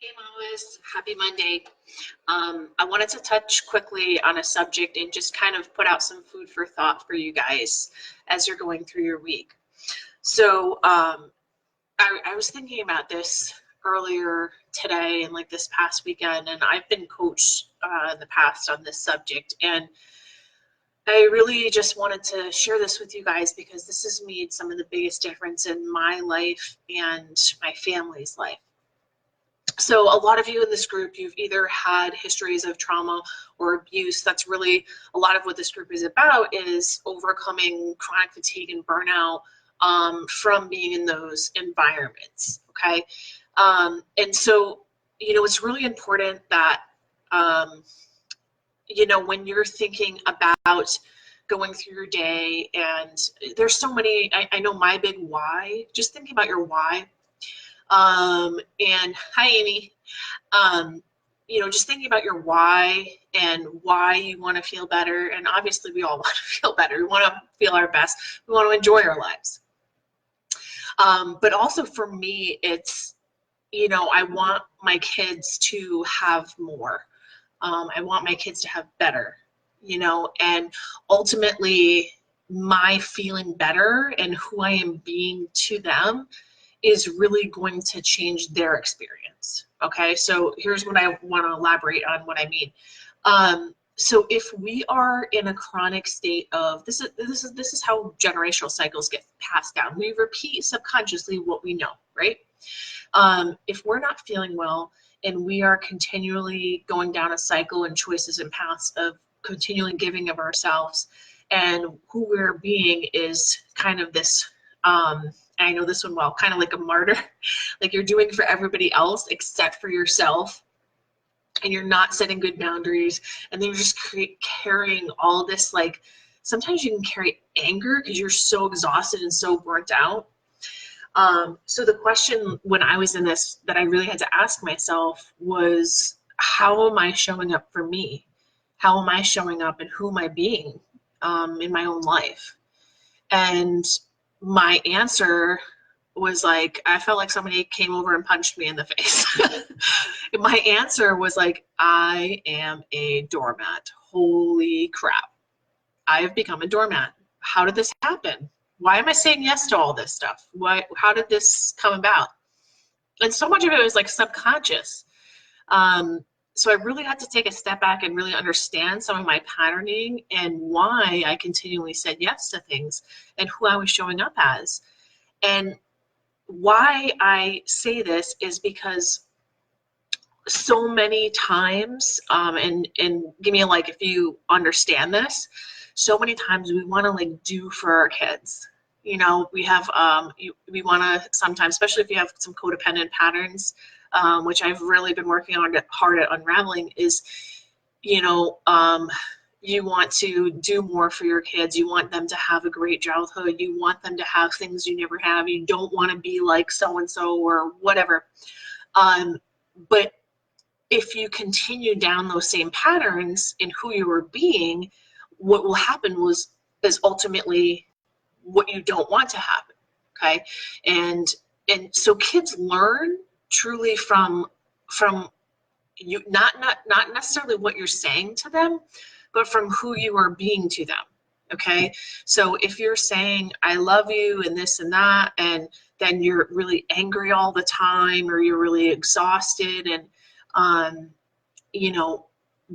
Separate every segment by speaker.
Speaker 1: Hey Mamas, happy Monday. I wanted to touch quickly on a subject and just kind of put out some food for thought for you guys as you're going through your week. So I was thinking about this earlier today and like this past weekend, and I've been coached in the past on this subject, and I really just wanted to share this with you guys because this has made some of the biggest difference in my life and my family's life. So a lot of you in this group, you've either had histories of trauma or abuse. That's really a lot of what this group is about, is overcoming chronic fatigue and burnout from being in those environments, okay? And so, it's really important that, when you're thinking about going through your day, and there's so many, I know my big why, just thinking about your why. And hi, Amy. Just thinking about your why and why you want to feel better. And obviously we all want to feel better. We want to feel our best. We want to enjoy our lives. But also for me, it's, I want my kids to have more. I want my kids to have better, and ultimately my feeling better and who I am being to them is really going to change their experience. Okay, so here's what I want to elaborate on what I mean. So if we are in a chronic state of this is how generational cycles get passed down. We repeat subconsciously what we know, right? If we're not feeling well and we are continually going down a cycle and choices and paths of continually giving of ourselves, and who we're being is kind of this I know this one well, kind of like a martyr, like you're doing for everybody else except for yourself, and you're not setting good boundaries, and then you're just carrying all this, like sometimes you can carry anger because you're so exhausted and so burnt out. So the question when I was in this that I really had to ask myself was, how am I showing up for me? How am I showing up, and who am I being in my own life? And my answer was like, I felt like somebody came over and punched me in the face. My answer was like, I am a doormat. Holy crap. I have become a doormat. How did this happen? Why am I saying yes to all this stuff? How did this come about? And so much of it was like subconscious. So I really had to take a step back and really understand some of my patterning and why I continually said yes to things and who I was showing up as. And why I say this is because so many times, and give me a like if you understand this, so many times we want to like do for our kids. We have, we want to sometimes, especially if you have some codependent patterns, which I've really been working on hard at unraveling, is, you want to do more for your kids. You want them to have a great childhood. You want them to have things you never have. You don't want to be like so-and-so or whatever. But if you continue down those same patterns in who you are being, what will happen is ultimately what you don't want to happen. Okay. And so kids learn truly from you, not necessarily what you're saying to them, but from who you are being to them. Okay. So if you're saying, I love you and this and that, and then you're really angry all the time, or you're really exhausted, and,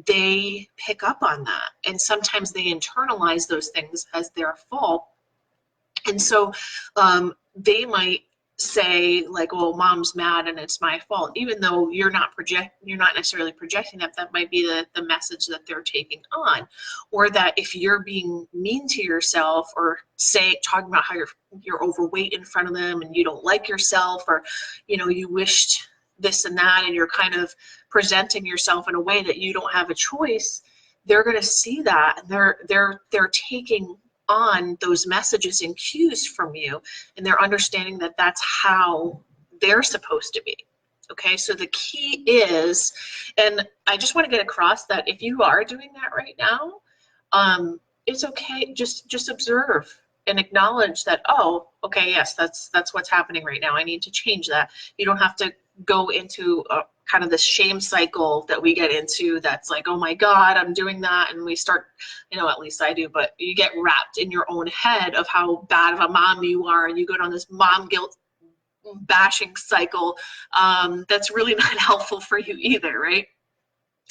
Speaker 1: they pick up on that. And sometimes they internalize those things as their fault. And so they might say like, well, mom's mad and it's my fault, even though you're not necessarily projecting that might be the message that they're taking on. Or that if you're being mean to yourself, or talking about how you're overweight in front of them and you don't like yourself, or you wished this and that, and you're kind of presenting yourself in a way that you don't have a choice, they're going to see that, and they're taking on those messages and cues from you, and they're understanding that that's how they're supposed to be. Okay, so the key is, and I just want to get across that if you are doing that right now, it's okay. Just observe and acknowledge that, oh, okay, yes, that's what's happening right now. I need to change that. You don't have to go into kind of this shame cycle that we get into that's like, oh my God, I'm doing that. And we start, at least I do, but you get wrapped in your own head of how bad of a mom you are. And you go down this mom guilt bashing cycle that's really not helpful for you either, right?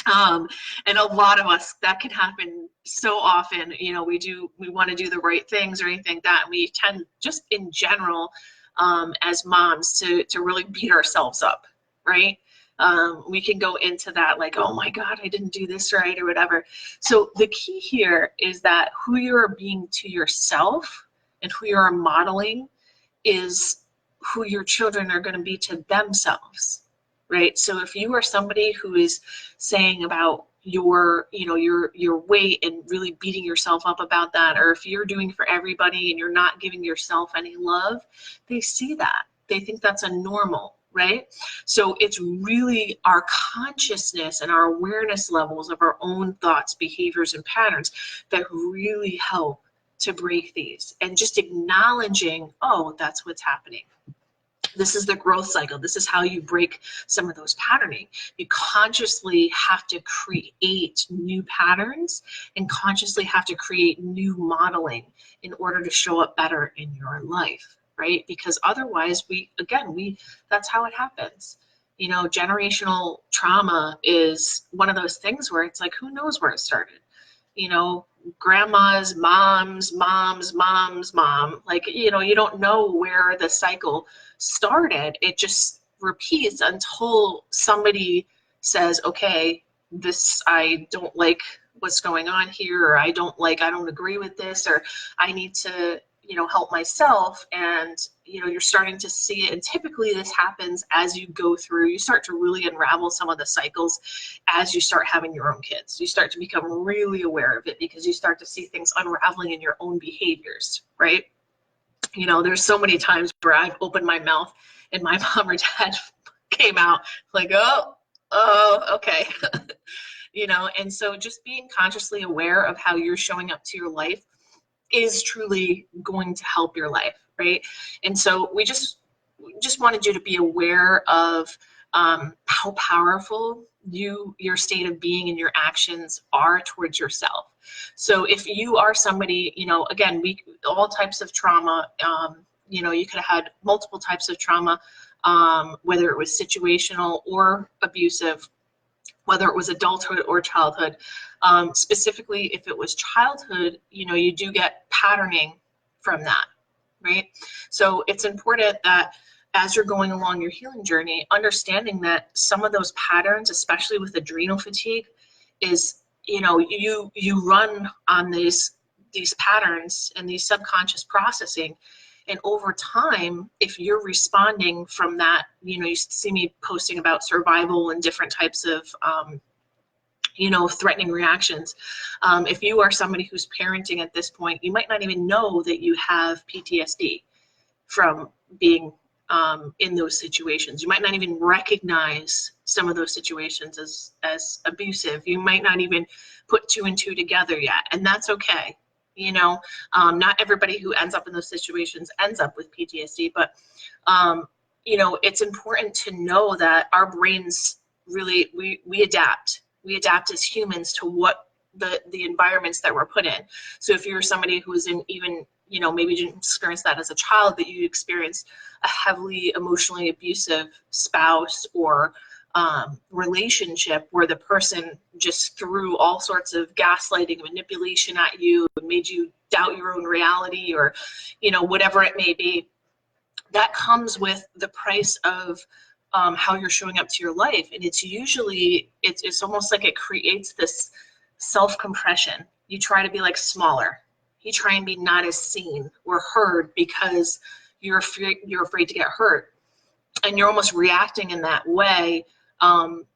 Speaker 1: And a lot of us, that can happen so often. We want to do the right things or anything like that. And we tend, just in general, as moms, to really beat ourselves up, right? We can go into that like, oh my God, I didn't do this right or whatever. So the key here is that who you're being to yourself and who you're modeling is who your children are going to be to themselves. Right. So if you are somebody who is saying about your weight and really beating yourself up about that, or if you're doing for everybody and you're not giving yourself any love, they see that. They think that's a normal, right? So it's really our consciousness and our awareness levels of our own thoughts, behaviors, and patterns that really help to break these, and just acknowledging, oh, that's what's happening. This is the growth cycle. This is how you break some of those patterning. You consciously have to create new patterns and consciously have to create new modeling in order to show up better in your life, right? Because otherwise, that's how it happens. Generational trauma is one of those things where it's like, who knows where it started? Grandma's mom's mom, like, you don't know where the cycle started. It just repeats until somebody says, okay, I don't like what's going on here, or I don't agree with this, or I need to, help myself. And, you're starting to see it. And typically this happens as you go through, you start to really unravel some of the cycles as you start having your own kids. You start to become really aware of it because you start to see things unraveling in your own behaviors, right? There's so many times where I've opened my mouth and my mom or dad came out like, oh, okay. And so just being consciously aware of how you're showing up to your life is truly going to help your life, right? And so we just wanted you to be aware of how powerful your state of being and your actions are towards yourself. So if you are somebody, again, all types of trauma, you could have had multiple types of trauma, whether it was situational or abusive, whether it was adulthood or childhood. Specifically, if it was childhood, you do get patterning from that, right? So it's important that as you're going along your healing journey, understanding that some of those patterns, especially with adrenal fatigue, is, you run on these patterns and these subconscious processing. And over time, if you're responding from that, you see me posting about survival and different types of, threatening reactions. If you are somebody who's parenting at this point, you might not even know that you have PTSD from being in those situations. You might not even recognize some of those situations as abusive. You might not even put two and two together yet, and that's okay. Not everybody who ends up in those situations ends up with PTSD, but it's important to know that our brains really, we adapt. We adapt as humans to what the environments that we're put in. So if you're somebody who's in even, maybe you didn't experience that as a child, but you experienced a heavily emotionally abusive spouse or relationship where the person just threw all sorts of gaslighting, manipulation at you, and made you doubt your own reality, or whatever it may be, that comes with the price of how you're showing up to your life. And it's usually, it's almost like it creates this self-compression. You try to be like smaller. You try and be not as seen or heard because you're afraid to get hurt, and you're almost reacting in that way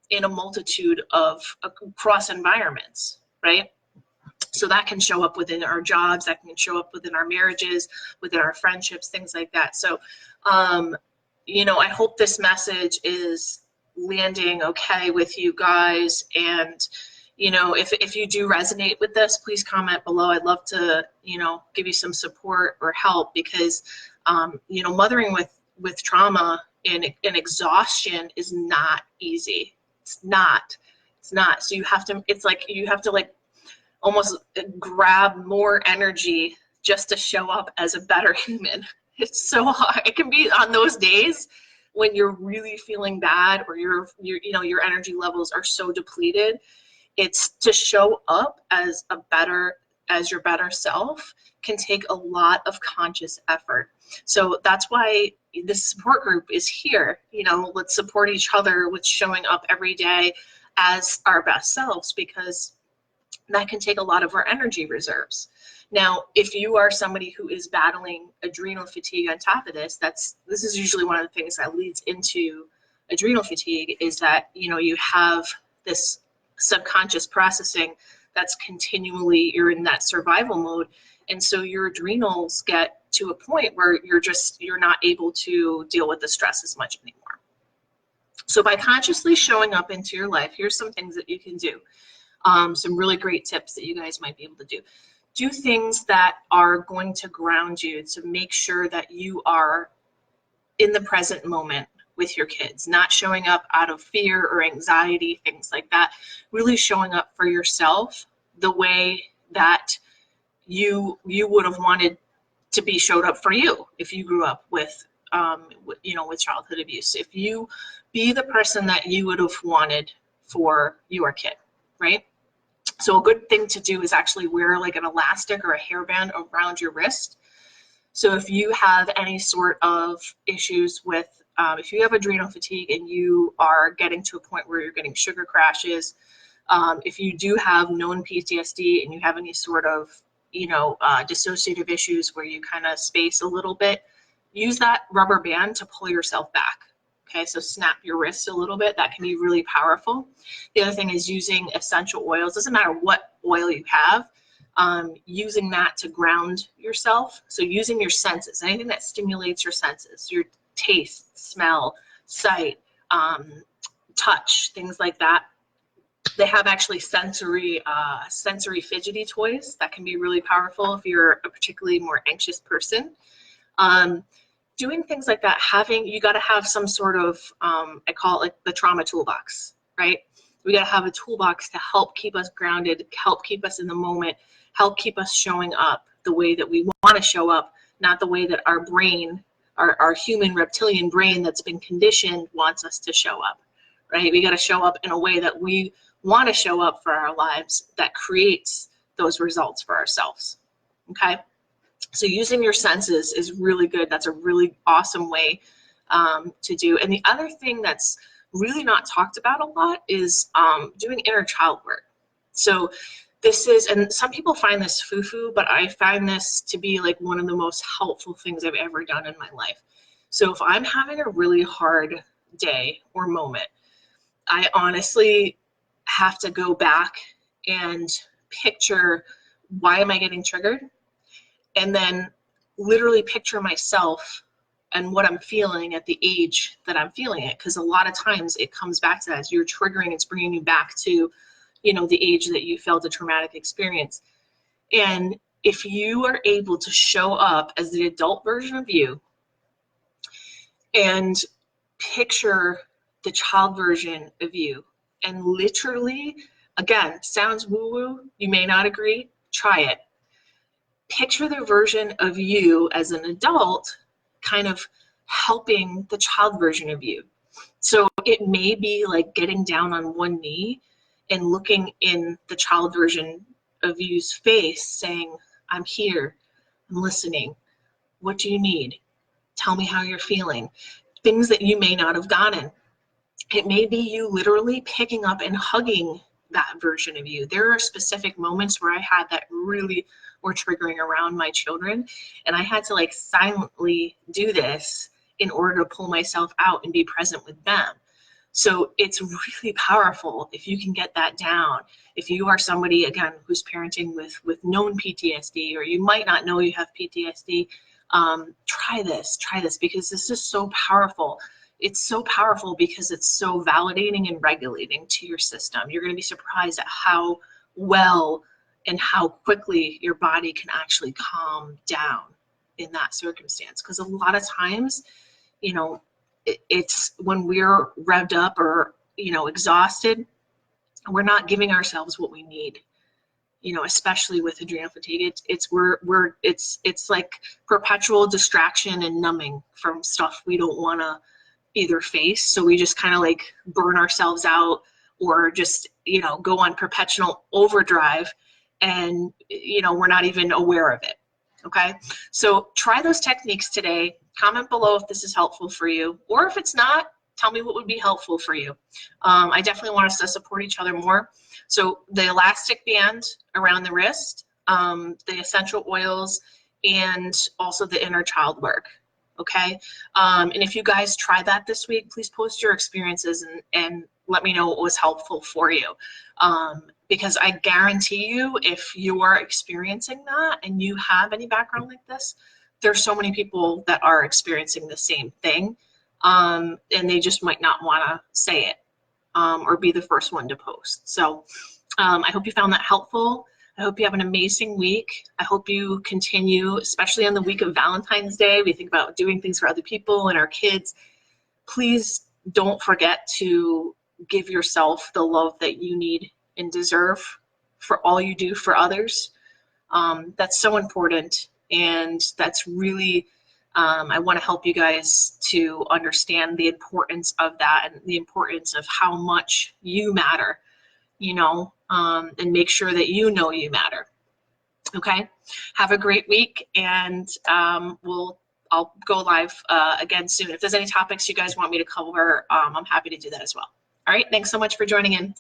Speaker 1: in a multitude of across environments, right? So that can show up within our jobs, that can show up within our marriages, within our friendships, things like that. So, I hope this message is landing okay with you guys. And, if you do resonate with this, please comment below. I'd love to, give you some support or help, because, mothering with trauma and exhaustion is not easy. It's not. So you have to, it's like you have to like almost grab more energy just to show up as a better human. It's so hard. It can be on those days when you're really feeling bad, or your energy levels are so depleted. It's to show up as your better self can take a lot of conscious effort. So that's why this support group is here. Let's support each other with showing up every day as our best selves, because that can take a lot of our energy reserves. Now, if you are somebody who is battling adrenal fatigue on top of this is usually one of the things that leads into adrenal fatigue, is that, you have this subconscious processing that's continually, you're in that survival mode. And so your adrenals get to a point where you're not able to deal with the stress as much anymore. So by consciously showing up into your life, here's some things that you can do. Some really great tips that you guys might be able to do. Do things that are going to ground you, to make sure that you are in the present moment with your kids, not showing up out of fear or anxiety, things like that. Really showing up for yourself the way that you would have wanted to be showed up for you if you grew up with childhood abuse. If you be the person that you would have wanted for your kid, right? So a good thing to do is actually wear like an elastic or a hairband around your wrist. So if you have any sort of issues with, if you have adrenal fatigue and you are getting to a point where you're getting sugar crashes, if you do have known PTSD and you have any sort of, dissociative issues where you kind of space a little bit, use that rubber band to pull yourself back. Okay, so snap your wrist a little bit. That can be really powerful. The other thing is using essential oils. Doesn't matter what oil you have, using that to ground yourself. So using your senses, anything that stimulates your senses, your taste, smell, sight, touch, things like that. They have actually sensory fidgety toys that can be really powerful if you're a particularly more anxious person. Doing things like that, you got to have some sort of, I call it like the trauma toolbox, right? We got to have a toolbox to help keep us grounded, help keep us in the moment, help keep us showing up the way that we want to show up, not the way that our brain, our human reptilian brain that's been conditioned wants us to show up, right? We got to show up in a way that we want to show up for our lives, that creates those results for ourselves, okay? So using your senses is really good. That's a really awesome way to do. And the other thing that's really not talked about a lot is doing inner child work. So this is, and some people find this foo-foo, but I find this to be like one of the most helpful things I've ever done in my life. So if I'm having a really hard day or moment, I honestly have to go back and picture, why am I getting triggered? And then literally picture myself and what I'm feeling at the age that I'm feeling it. Because a lot of times it comes back to that. As you're triggering, it's bringing you back to, the age that you felt a traumatic experience. And if you are able to show up as the adult version of you and picture the child version of you, and literally, again, sounds woo-woo, you may not agree, try it. Picture the version of you as an adult kind of helping the child version of you. So it may be like getting down on one knee and looking in the child version of you's face saying, I'm here, I'm listening, what do you need? Tell me how you're feeling. Things that you may not have gotten. It may be you literally picking up and hugging that version of you. There are specific moments where I had that really were triggering around my children, and I had to like silently do this in order to pull myself out and be present with them. So it's really powerful if you can get that down. If you are somebody, again, who's parenting with known PTSD, or you might not know you have PTSD, try this because this is so powerful. It's so powerful because it's so validating and regulating to your system. You're going to be surprised at how well and how quickly your body can actually calm down in that circumstance. Because a lot of times, it's when we're revved up or, you know, exhausted, we're not giving ourselves what we need. You know, especially with adrenal fatigue, it's like perpetual distraction and numbing from stuff we don't want to either face. So we just kind of like burn ourselves out, or just, you know, go on perpetual overdrive, and, you know, we're not even aware of it. Okay, so try those techniques today. Comment below if this is helpful for you, or if it's not, tell me what would be helpful for you. I definitely want us to support each other more. So the elastic band around the wrist, the essential oils, and also the inner child work. Okay, and if you guys try that this week, please post your experiences and let me know what was helpful for you. Because I guarantee you, if you are experiencing that and you have any background like this, there's so many people that are experiencing the same thing, and they just might not want to say it, or be the first one to post. So I hope you found that helpful. I hope you have an amazing week. I hope you continue, especially on the week of Valentine's Day. We think about doing things for other people and our kids. Please don't forget to give yourself the love that you need and deserve for all you do for others. That's so important, and that's really, I want to help you guys to understand the importance of that, and the importance of how much you matter, you know, and make sure that you know you matter. Okay, have a great week, and I'll go live again soon. If there's any topics you guys want me to cover, I'm happy to do that as well. All right, thanks so much for joining in.